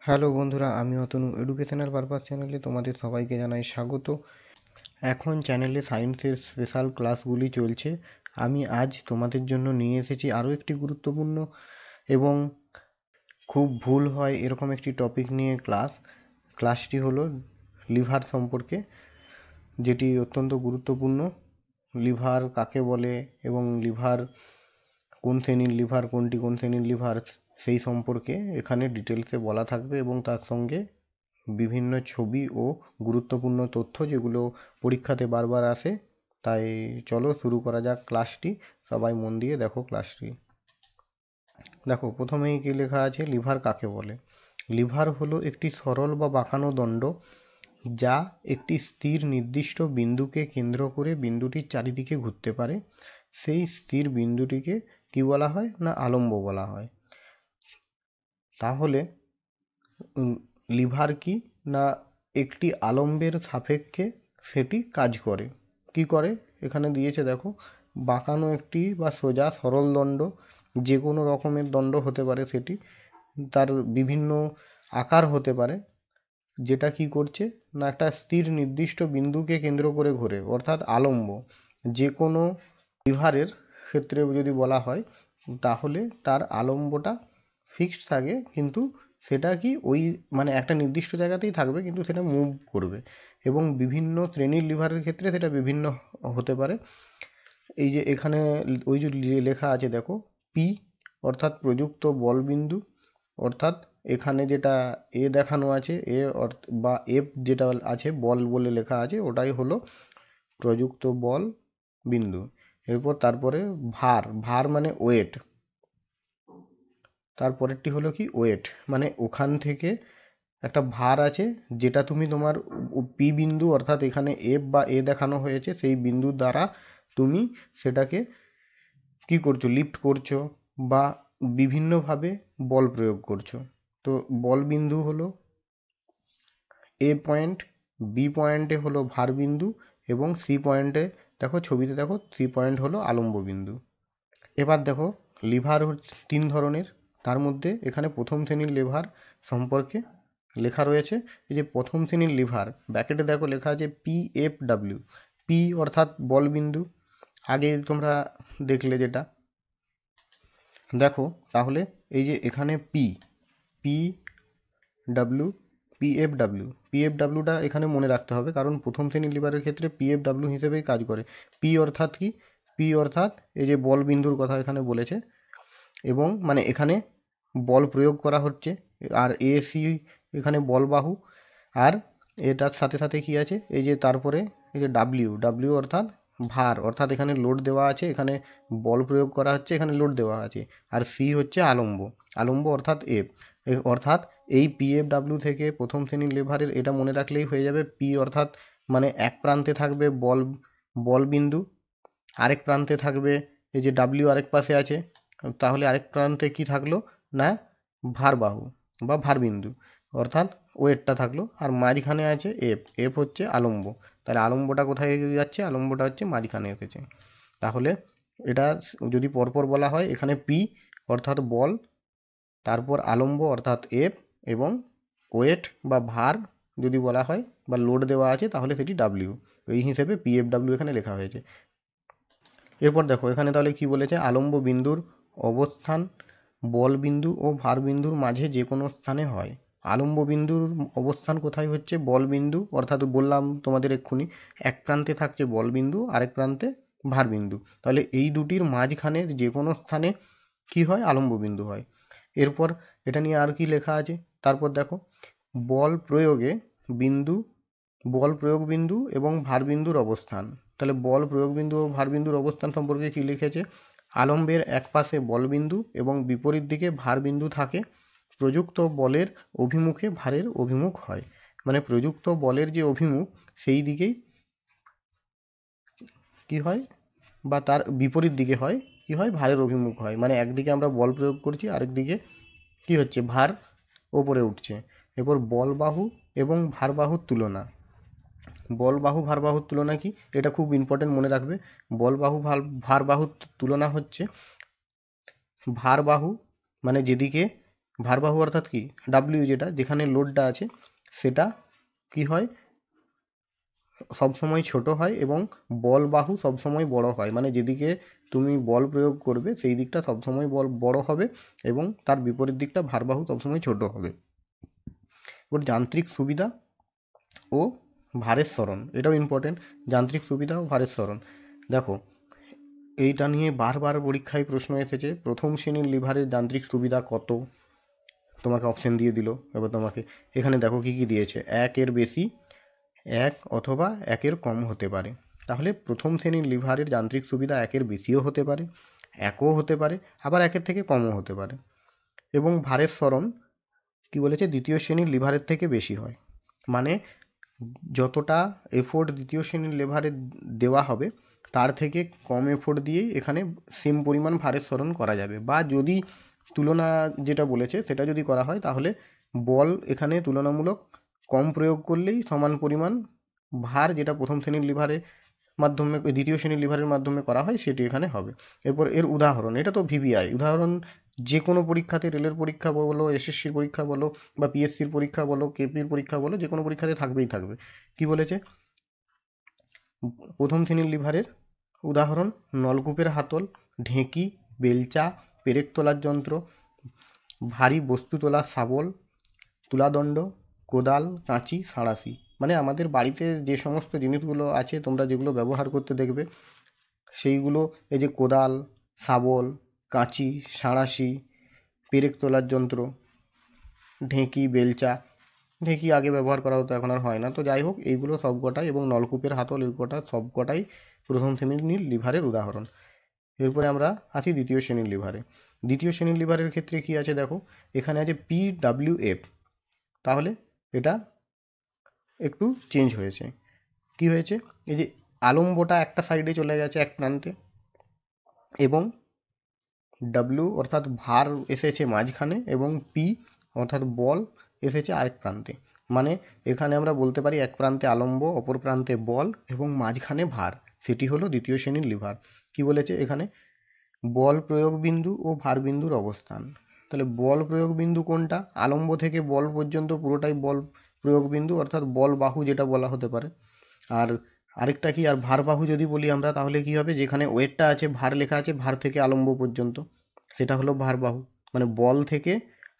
Hello বন্ধুরা, আমি Atanu educational purpose চ্যানেলে তোমাদের সবাইকে জানাই স্বাগত। এখন চ্যানেলে সায়েন্সের স্পেশাল ক্লাসগুলি চলছে। আমি আজ তোমাদের জন্য নিয়ে এসেছি আরও একটি গুরুত্বপূর্ণ এবং খুব ভুল হয় এরকম একটি টপিক নিয়ে ক্লাসটি হলো লিভার সম্পর্কে, যেটি অত্যন্ত গুরুত্বপূর্ণ। লিভার কাকে বলে এবং লিভার কোন শ্রেণীর লিভার, কোনটি কোন শ্রেণীর লিভার, সেই সম্পর্কে এখানে ডিটেলসে বলা থাকবে এবং তার সঙ্গে বিভিন্ন ছবি ও গুরুত্বপূর্ণ তথ্য যেগুলো পরীক্ষাতে বারবার আসে। তাই চলো শুরু করা যাক ক্লাসটি। সবাই মন দিয়ে দেখো ক্লাসটি। দেখো, প্রথমেই কি লেখা আছে, লিভার কাকে বলে। লিভার হলো একটি সরল বা বাঁকানো দণ্ড যা একটি স্থির নির্দিষ্ট বিন্দুকে কেন্দ্র করে বিন্দুটির চারিদিকে ঘুরতে পারে। সেই স্থির বিন্দুটিকে কি বলা হয় না, আলম্ব বলা হয়। তাহলে লিভার কি না, একটি আলম্বের সাপেক্ষে সেটি কাজ করে। কি করে এখানে দিয়েছে দেখো, বাঁকানো একটি বা সোজা সরল দণ্ড, যে কোনো রকমের দণ্ড হতে পারে, সেটি তার বিভিন্ন আকার হতে পারে, যেটা কি করছে না একটা স্থির নির্দিষ্ট বিন্দুকে কেন্দ্র করে ঘোরে, অর্থাৎ আলম্ব। যে কোনো লিভারের ক্ষেত্রে যদি বলা হয় তাহলে তার আলম্বটা ফিক্সড থাকে, কিন্তু সেটা কি ওই মানে একটা নির্দিষ্ট জায়গাতেই থাকবে, কিন্তু সেটা মুভ করবে। এবং বিভিন্ন শ্রেণীর লিভারের ক্ষেত্রে সেটা বিভিন্ন হতে পারে। এই যে এখানে ওই যে লেখা আছে দেখো, পি অর্থাৎ প্রযুক্ত বলবিন্দু, অর্থাৎ এখানে যেটা এ দেখানো আছে, বা এফ যেটা আছে বল বলে লেখা আছে, ওটাই হলো প্রযুক্ত বল বিন্দু। এরপর তারপরে ভার, ভার মানে ওয়েট। তারপরেরটি হলো কি ওয়েট, মানে ওখান থেকে একটা ভার আছে যেটা তুমি তোমার পি বিন্দু, অর্থাৎ এখানে এফ বা এ দেখানো হয়েছে, সেই বিন্দু দ্বারা তুমি সেটাকে কি করছো, লিফট করছো বা বিভিন্নভাবে বল প্রয়োগ করছো। তো বল বিন্দু হলো এ পয়েন্ট, বি পয়েন্টে হলো ভার বিন্দু, এবং সি পয়েন্টে দেখো, ছবিতে দেখো, সি পয়েন্ট হলো আলম্ব বিন্দু। এবার দেখো, লিভার তিন ধরনের। তার মধ্যে এখানে প্রথম শ্রেণীর লিভার সম্পর্কে লেখা রয়েছে। এই যে প্রথম শ্রেণীর লিভার, ব্র্যাকেটে দেখো লেখা আছে PFW। পি অর্থাৎ বল বিন্দু, আগে তোমরা দেখলে যেটা। দেখো তাহলে এই যে এখানে পি, পি ডাব্লিউ, পিএফডাব্লিউটা এখানে মনে রাখতে হবে, কারণ প্রথম শ্রেণীর লিভারের ক্ষেত্রে পিএফডাব্লিউ হিসেবেই কাজ করে। পি অর্থাৎ কি, পি অর্থাৎ এই যে বল বিন্দুর কথা এখানে বলেছে, এবং মানে এখানে বল প্রয়োগ করা হচ্ছে। আর এসি এখানে বল বাহু। আর এটার সাথে সাথে কি আছে, এই যে তারপরে এই যে ডাব্লিউ, ডাব্লিউ অর্থাৎ ভার, অর্থাৎ এখানে লোড দেওয়া আছে, এখানে বল প্রয়োগ করা হচ্ছে, এখানে লোড দেওয়া আছে। আর সি হচ্ছে আলম্ব, আলম্ব অর্থাৎ এফ। অর্থাৎ এই পিএফডাব্লিউ থেকে প্রথম শ্রেণীর লিভারের এটা মনে রাখলেই হয়ে যাবে। পি অর্থাৎ মানে এক প্রান্তে থাকবে বল, বল বিন্দু, আরেক প্রান্তে থাকবে এই যে ডাব্লিউ আরেক পাশে আছে, তাহলে আরেক প্রান্তে কি থাকলো না, ভারবাহু বা ভারবিন্দু, অর্থাৎ ওয়েটটা থাকলো। আর মাঝখানে আছে এফ, এফ হচ্ছে আলম্ব। তাহলে আলম্বটা কোথায় যাচ্ছে, আলম্বটা হচ্ছে মাঝখানে এসেছে। তাহলে এটা যদি পরপর বলা হয়, এখানে পি অর্থাৎ বল, তারপর আলম্ব অর্থাৎ এফ, এবং ওয়েট বা ভার যদি বলা হয় বা লোড দেওয়া আছে, তাহলে সেটি ডাব্লিউ। এই হিসেবে পিএফডাব্লিউ এখানে লেখা হয়েছে। এরপর দেখো এখানে তাহলে কি বলেছে, আলম্ব বিন্দুর অবস্থান বল বিন্দু ও ভার বিন্দুর মাঝে যে কোনো স্থানে হয়। আলম্ব বিন্দুর অবস্থান কোথায় হচ্ছে, বল বিন্দু, অর্থাৎ বললাম তোমাদের এক্ষুনি, এক প্রান্তে থাকছে বল বিন্দু, আরেক প্রান্তে ভার বিন্দু। তাহলে এই দুটির মাঝখানের যে কোনো স্থানে কি হয়, আলম্ব বিন্দু হয়। এরপর এটা নিয়ে আর কি লেখা আছে, তারপর দেখো, বল প্রয়োগে বিন্দু, বল প্রয়োগ বিন্দু এবং ভার বিন্দুর অবস্থান। তাহলে বল প্রয়োগ বিন্দু ও ভার বিন্দুর অবস্থান সম্পর্কে কি লিখেছে, আলম্বের এক পাশে বল বিন্দু এবং বিপরীত দিকে ভার বিন্দু থাকে। প্রযুক্ত বলের অভিমুখে ভারের অভিমুখ হয়। মানে প্রযুক্ত বলের যে অভিমুখ, সেই দিকেই কি হয়, বা তার বিপরীত দিকে হয় কি হয়, ভারের অভিমুখ হয়। মানে একদিকে আমরা বল প্রয়োগ করছি, আরেক দিকে কি হচ্ছে, ভার ওপরে উঠছে। এরপর বল বাহু এবং ভার বাহুর তুলনা। বল বাহু ভার বাহুর তুলনা কি, এটা খুব ইম্পর্টেন্ট, মনে রাখবে। বল বাহু ভার বাহুর তুলনা হচ্ছে, ভার বাহু মানে যেদিকে ভারবাহু অর্থাৎ কি, ডাব্লিউ যেটা, যেখানে লোডটা আছে সেটা কি হয়, সবসময় ছোট হয় এবং বল বাহু সবসময় বড় হয়, মানে যেদিকে তুমি বল প্রয়োগ করবে সেই দিকটা সবসময় বল বড় হবে এবং তার বিপরীত দিকটা ভারবাহু সবসময় ছোট হবে। এবার যান্ত্রিক সুবিধা ও ভারের সরণ, এটাও ইম্পর্টেন্ট, যান্ত্রিক সুবিধা ও ভারের সরণ। দেখো এইটা নিয়ে বারবার পরীক্ষায় প্রশ্ন এসেছে, প্রথম শ্রেণীর লিভারের যান্ত্রিক সুবিধা কত, তোমাকে অপশন দিয়ে দিল। এবার তোমাকে এখানে দেখো কি কি দিয়েছে, 1 এর বেশি, 1 অথবা 1 এর কম হতে পারে। তাহলে প্রথম শ্রেণীর লিভারের যান্ত্রিক সুবিধা 1 এর বেশিও হতে পারে, 1ও হতে পারে, আবার 1 এর থেকে কমও হতে পারে। এবং ভারের সরণ কি বলেছে, দ্বিতীয় শ্রেণীর লিভারের থেকে বেশি হয়, মানে যতটা এফোর্ট দ্বিতীয় শ্রেণীর লিভারে দেওয়া হবে তার থেকে কম এফোর্ট দিয়েই এখানে সেম পরিমাণ ভারের সরণ করা যাবে। বা যদি তুলনা যেটা বলেছে সেটা যদি করা হয় তাহলে বল এখানে তুলনামূলক কম প্রয়োগ করলেই সমান পরিমাণ ভার, যেটা প্রথম শ্রেণীর লিভারে মাধ্যমে দ্বিতীয় শ্রেণীর লিভারের মাধ্যমে করা হয় সেটি এখানে হবে। এরপর এর উদাহরণ, এটা তো ভিভিআই উদাহরণ, যে কোনো পরীক্ষাতে, রেলের পরীক্ষা বলো, এসএসসির পরীক্ষা বলো, বা পিএসসির পরীক্ষা বলো, কেপির পরীক্ষা বলো, যে কোনো পরীক্ষাতে থাকবেই থাকবে। কি বলেছে, প্রথম শ্রেণীর লিভারের উদাহরণ, নলকূপের হাতল, ঢেঁকি, বেলচা, পেরেক তোলার যন্ত্র, ভারী বস্তু তোলার শাবল, তুলাদণ্ড, কোদাল, কাঁচি, সাঁড়াশি। মানে আমাদের বাড়িতে যে সমস্ত জিনিসগুলো আছে তোমরা যেগুলো ব্যবহার করতে দেখবে সেইগুলো, এই যে কোদাল, শাবল, কাঁচি, সাঁড়াশি, পেরেক তোলার যন্ত্র, ঢেঁকি, বেলচা, ঢেঁকি আগে ব্যবহার করা হতো এখন আর হয় না, তো যাই হোক এইগুলো সবকটাই, এবং নলকূপের হাতল, এই কটা সবকটাই প্রথম শ্রেণীর লিভারের উদাহরণ। এরপরে আমরা আসি দ্বিতীয় শ্রেণীর লিভারে। দ্বিতীয় শ্রেণীর লিভারের ক্ষেত্রে কি আছে দেখো, এখানে আছে PWF, তাহলে এটা একটু চেঞ্জ হয়েছে। কি হয়েছে, এই যে আলম্বটা একটা সাইডে চলে গেছে এক প্রান্তে, এবং ডাব্লিউ অর্থাৎ ভার এসেছে মাঝখানে, এবং পি অর্থাৎ বল এসেছে আরেক প্রান্তে। মানে এখানে আমরা বলতে পারি এক প্রান্তে আলম্ব, অপর প্রান্তে বল, এবং মাঝখানে ভার, সেটি হলো দ্বিতীয় শ্রেণীর লিভার। কি বলেছে এখানে, বল প্রয়োগ বিন্দু ও ভার বিন্দুর অবস্থান। তাহলে বল প্রয়োগ বিন্দু কোনটা, আলম্ব থেকে বল পর্যন্ত পুরোটাই বল প্রয়োগ বিন্দু, অর্থাৎ বল বাহু যেটা বলা হতে পারে। আর আরেকটা কি, আর ভার বাহু যদি বলি আমরা তাহলে কি হবে, যেখানে ওয়েটটা আছে, ভার লেখা আছে, ভার থেকে আলম্ব পর্যন্ত, সেটা হলো ভার বাহু। মানে বল থেকে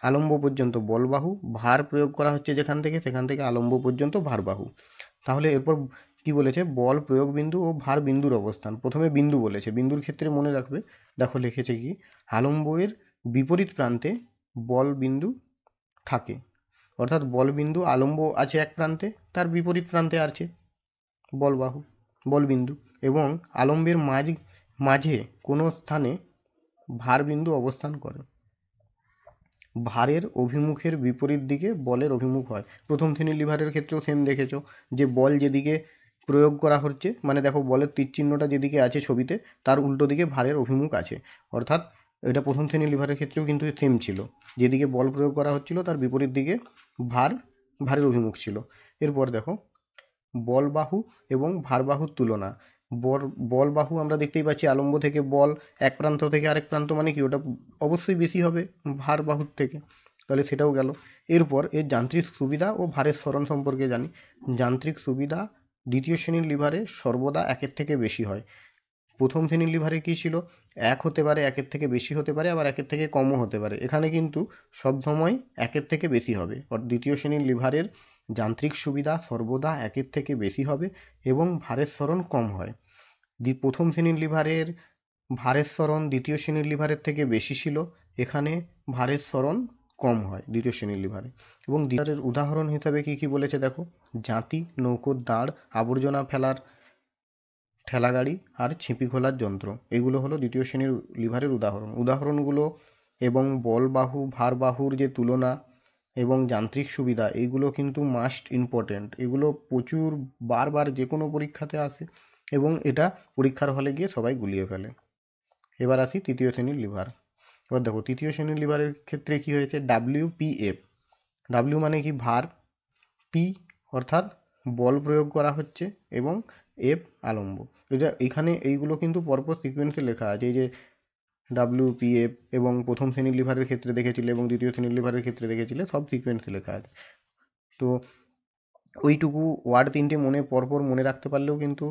আলম্ব পর্যন্ত বল বাহু, ভার প্রয়োগ করা হচ্ছে যেখান থেকে, সেখান থেকে আলম্ব পর্যন্ত ভার বাহু। তাহলে এরপর কি বলেছে, বল প্রয়োগ বিন্দু ও ভার বিন্দুর অবস্থান। প্রথমে বিন্দু বলেছে, বিন্দুর ক্ষেত্রে মনে রাখবে, দেখো লিখেছে কি, আলম্বের বিপরীত প্রান্তে বল বিন্দু থাকে, অর্থাৎ বল বিন্দু আলম্ব আছে এক প্রান্তে, তার বিপরীত প্রান্তে আছে বল বাহু, বল বিন্দু, এবং আলম্বের মাঝে কোনো স্থানে ভার বিন্দু অবস্থান করে। ভারের অভিমুখের বিপরীত দিকে বলের অভিমুখ হয়। প্রথম শ্রেণীর লিভারের ক্ষেত্রেও সেম দেখেছো, যে বল যেদিকে প্রয়োগ করা হচ্ছে, মানে দেখো বলের তীর চিহ্নটা যেদিকে আছে ছবিতে, তার উল্টো দিকে ভারের অভিমুখ আছে। অর্থাৎ এটা প্রথম শ্রেণীর লিভারের ক্ষেত্রেও কিন্তু সেম ছিল, যেদিকে বল প্রয়োগ করা হচ্ছিল তার বিপরীত দিকে ভারের অভিমুখ ছিল। এরপর দেখো বল বাহু এবং ভার বাহুর তুলনা। বল বাহু আমরা দেখতেই পাচ্ছি, আলম্ব থেকে বল এক প্রান্ত থেকে আরেক প্রান্ত, মানে কি ওটা অবশ্যই বেশি হবে ভার বাহুর থেকে, তাহলে সেটাও গেল। এরপর এর যান্ত্রিক সুবিধা ও ভারের সরণ সম্পর্কে জানি। যান্ত্রিক সুবিধা দ্বিতীয় শ্রেণীর লিভারে সর্বদা 1-এর থেকে বেশি হয়। প্রথম শ্রেণীর লিভারে কী ছিল, 1 হতে পারে, 1-এর থেকে বেশি হতে পারে, আবার 1-এর থেকে কমও হতে পারে। এখানে কিন্তু সবসময় 1-এর থেকে বেশি হবে। দ্বিতীয় শ্রেণীর লিভারের যান্ত্রিক সুবিধা সর্বদা 1-এর থেকে বেশি হবে এবং ভারের সরণ কম হয়। প্রথম শ্রেণীর লিভারের ভারের সরণ দ্বিতীয় শ্রেণীর লিভারের থেকে বেশি ছিল, এখানে ভারের সরণ কম হয় দ্বিতীয় শ্রেণীর লিভারে। এবং লিভারের উদাহরণ হিসাবে কি কি বলেছে দেখো, জাঁতি, নৌকোর দাঁড়, আবর্জনা ফেলার ঠেলাগাড়ি আর ছিপি খোলার যন্ত্র, এগুলো হলো দ্বিতীয় শ্রেণীর লিভারের উদাহরণগুলো। এবং বল বাহু ভার বাহুর যে তুলনা এবং যান্ত্রিক সুবিধা, এইগুলো কিন্তু মাস্ট ইম্পর্টেন্ট, এগুলো প্রচুর বারবার যে কোনো পরীক্ষাতে আসে এবং এটা পরীক্ষার হলে গিয়ে সবাই গুলিয়ে ফেলে। এবার আসি তৃতীয় শ্রেণীর লিভার। এবার দেখো তৃতীয় শ্রেণীর লিভারের ক্ষেত্রে কি হয়েছে, WPF। ডাব্লিউ মানে কি, ভার, পি অর্থাৎ বল প্রয়োগ করা হচ্ছে, এবং এফ আলম্ব। এটা এখানে এইগুলো কিন্তু পরপর সিকোয়েন্সে লেখা আছে, এই যে WPF এবং প্রথম শ্রেণীর লিভারের ক্ষেত্রে দেখেছিলে এবং দ্বিতীয় শ্রেণীর লিভারের ক্ষেত্রে দেখেছিলে, সব সিকোয়েন্সে লেখা আছে। তো ওইটুকু ওয়ার্ড তিনটে পরপর মনে রাখতে পারলেও কিন্তু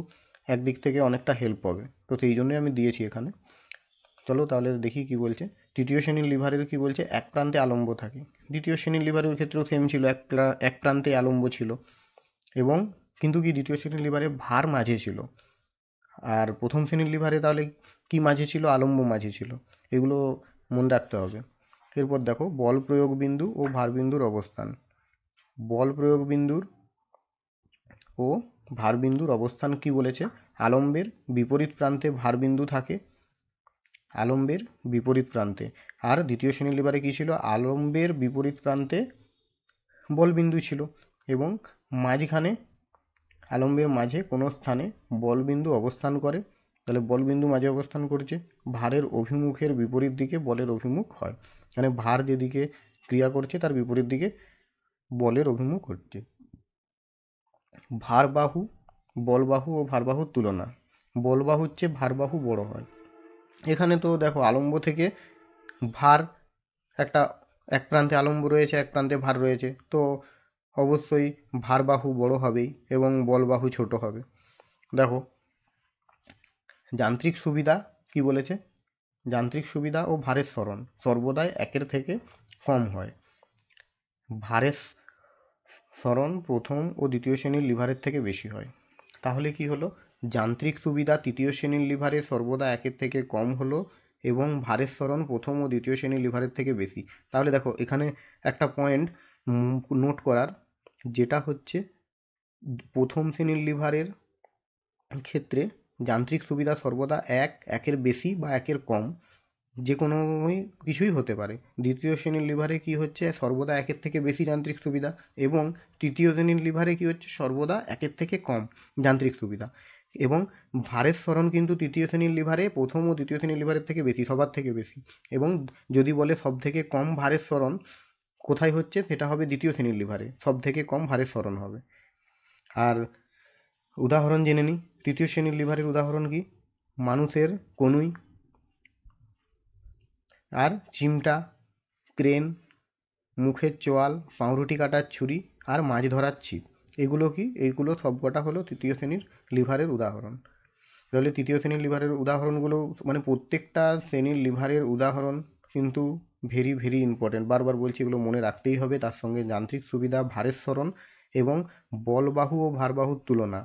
একদিক থেকে অনেকটা হেল্প হবে। তো সেই জন্যই আমি দিয়েছি এখানে। চলো তাহলে দেখি কি বলছে। তৃতীয় শ্রেণীর লিভারের কি বলছে, এক প্রান্তে আলম্ব থাকে। দ্বিতীয় শ্রেণীর লিভারের ক্ষেত্রেও সেম ছিল, এক প্রান্তে আলম্ব ছিল, এবং কিন্তু কি দ্বিতীয় শ্রেণীর লিভারে ভার মাঝে ছিল, আর প্রথম শ্রেণীর লিভারে তাহলে কি মাঝে ছিল, আলম্ব মাঝে ছিল। এগুলো মনে রাখতে হবে। এরপর দেখো বল প্রয়োগ বিন্দু ও ভার বিন্দুর অবস্থান। বল প্রয়োগ বিন্দুর ও ভার বিন্দুর অবস্থান কি বলেছে, আলম্বের বিপরীত প্রান্তে ভার বিন্দু থাকে, আলম্বের বিপরীত প্রান্তে। আর দ্বিতীয় শ্রেণীর লিভারে কি ছিল, আলম্বের বিপরীত প্রান্তে বল বিন্দু ছিল, এবং মাঝখানে আলম্বের মাঝে কোনো স্থানে বল বিন্দু অবস্থান করে। তাহলে বল বিন্দু মাঝে অবস্থান করছে, ভারের অভিমুখের বিপরীত দিকে বলের অভিমুখ হয়, মানে ভার যেদিকে ক্রিয়া করছে তার বিপরীত দিকে বলের অভিমুখ হচ্ছে। ভারবাহু, বলবাহু ও ভারবাহুর তুলনা। বলবাহুর চেয়ে ভারবাহু বড় হয়। এখানে তো দেখো আলম্ব থেকে ভার একটা, এক প্রান্তে আলম্ব রয়েছে, এক প্রান্তে ভার রয়েছে, তো অবশ্যই ভারবাহু বড় হবেই এবং বলবাহু ছোট হবে। দেখো যান্ত্রিক সুবিধা কি বলেছে, যান্ত্রিক সুবিধা ও ভারের সরণ সর্বদাই একের থেকে কম হয়। ভারের সরণ প্রথম ও দ্বিতীয় শ্রেণীর লিভারের থেকে বেশি হয়। তাহলে কি হলো, যান্ত্রিক সুবিধা তৃতীয় শ্রেণীর লিভারে সর্বদা একের থেকে কম হলো এবং ভারের সরণ প্রথম ও দ্বিতীয় শ্রেণীর লিভারের থেকে বেশি। তাহলে দেখো এখানে একটা পয়েন্ট নোট করার, যেটা হচ্ছে প্রথম শ্রেণীর লিভারের ক্ষেত্রে যান্ত্রিক সুবিধা সর্বদা একের বেশি বা একের কম, যে কোনো কিছুই হতে পারে। দ্বিতীয় শ্রেণীর লিভারে কি হচ্ছে, সর্বদা একের থেকে বেশি যান্ত্রিক সুবিধা, এবং তৃতীয় শ্রেণীর লিভারে কি হচ্ছে, সর্বদা একের থেকে কম যান্ত্রিক সুবিধা। এবং ভারের সরণ কিন্তু তৃতীয় শ্রেণীর লিভারে প্রথম ও দ্বিতীয় শ্রেণীর লিভারের থেকে বেশি, সবার থেকে বেশি। এবং যদি বলে সব থেকে কম ভারের সরণ কোথায় হচ্ছে, সেটা হবে দ্বিতীয় শ্রেণীর লিভারে, সব থেকে কম ভারের সরণ হবে। আর উদাহরণ জেনে নিই, তৃতীয় শ্রেণীর লিভারের উদাহরণ কি, মানুষের কনুই, আর চিমটা, ক্রেন, মুখের চোয়াল, পাউরুটি কাটার ছুরি, আর মাছ ধরার ছিপ। এগুলো কি, এইগুলো সবকটা হলো তৃতীয় শ্রেণীর লিভারের উদাহরণ। তাহলে তৃতীয় শ্রেণীর লিভারের উদাহরণগুলো, মানে প্রত্যেকটা শ্রেণীর লিভারের উদাহরণ কিন্তু ভেরি ভেরি ইম্পর্টেন্ট। বারবার বলছি, এগুলো মনে রাখতেই হবে। তার সঙ্গে যান্ত্রিক সুবিধা, ভারের সরণ এবং বলবাহু ও ভারবাহুর তুলনা,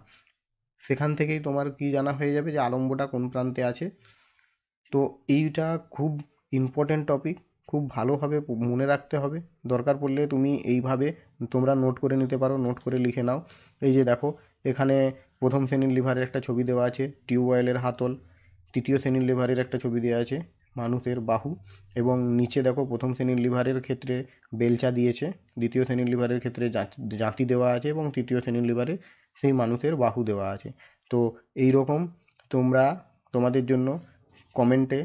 সেখান থেকেই তোমার কি জানা হয়ে যাবে যে আলম্বটা কোন প্রান্তে আছে। তো এইটা খুব ইম্পর্টেন্ট টপিক, খুব ভালোভাবে মনে রাখতে হবে। দরকার পড়লে তুমি এইভাবে তোমরা নোট করে নিতে পারো, নোট করে লিখে নাও। এই যে দেখো এখানে প্রথম শ্রেণীর লিভারের একটা ছবি দেওয়া আছে, টিউবওয়েলের হাতল। তৃতীয় শ্রেণীর লিভারের একটা ছবি দেওয়া আছে, মানুষের বাহু। এবং নিচে দেখো প্রথম শ্রেণীর লিভারের ক্ষেত্রে বেলচা দিয়েছে, দ্বিতীয় শ্রেণীর লিভারের ক্ষেত্রে জাঁতি দেওয়া আছে, এবং তৃতীয় শ্রেণীর লিভারে সেই মানুষের বাহু দেওয়া আছে। তো এই রকম তোমরা, তোমাদের জন্য কমেন্টে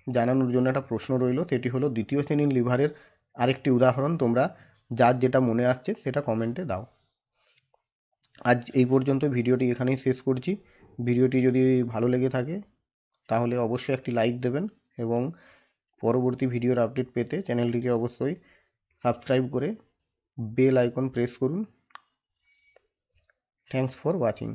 জানানোর জন্য একটা প্রশ্ন রইল, সেটি হলো দ্বিতীয় শ্রেণীর লিভারের আরেকটি উদাহরণ তোমরা যার যেটা মনে আসছে সেটা কমেন্টে দাও। আজ এই পর্যন্ত ভিডিওটি এখানেই শেষ করছি। ভিডিওটি যদি ভালো লেগে থাকে তাহলে অবশ্যই একটি লাইক দেবেন, এবং পরবর্তী ভিডিওর আপডেট পেতে চ্যানেলটিকে অবশ্যই সাবস্ক্রাইব করে বেল আইকন প্রেস করুন। Thanks for watching.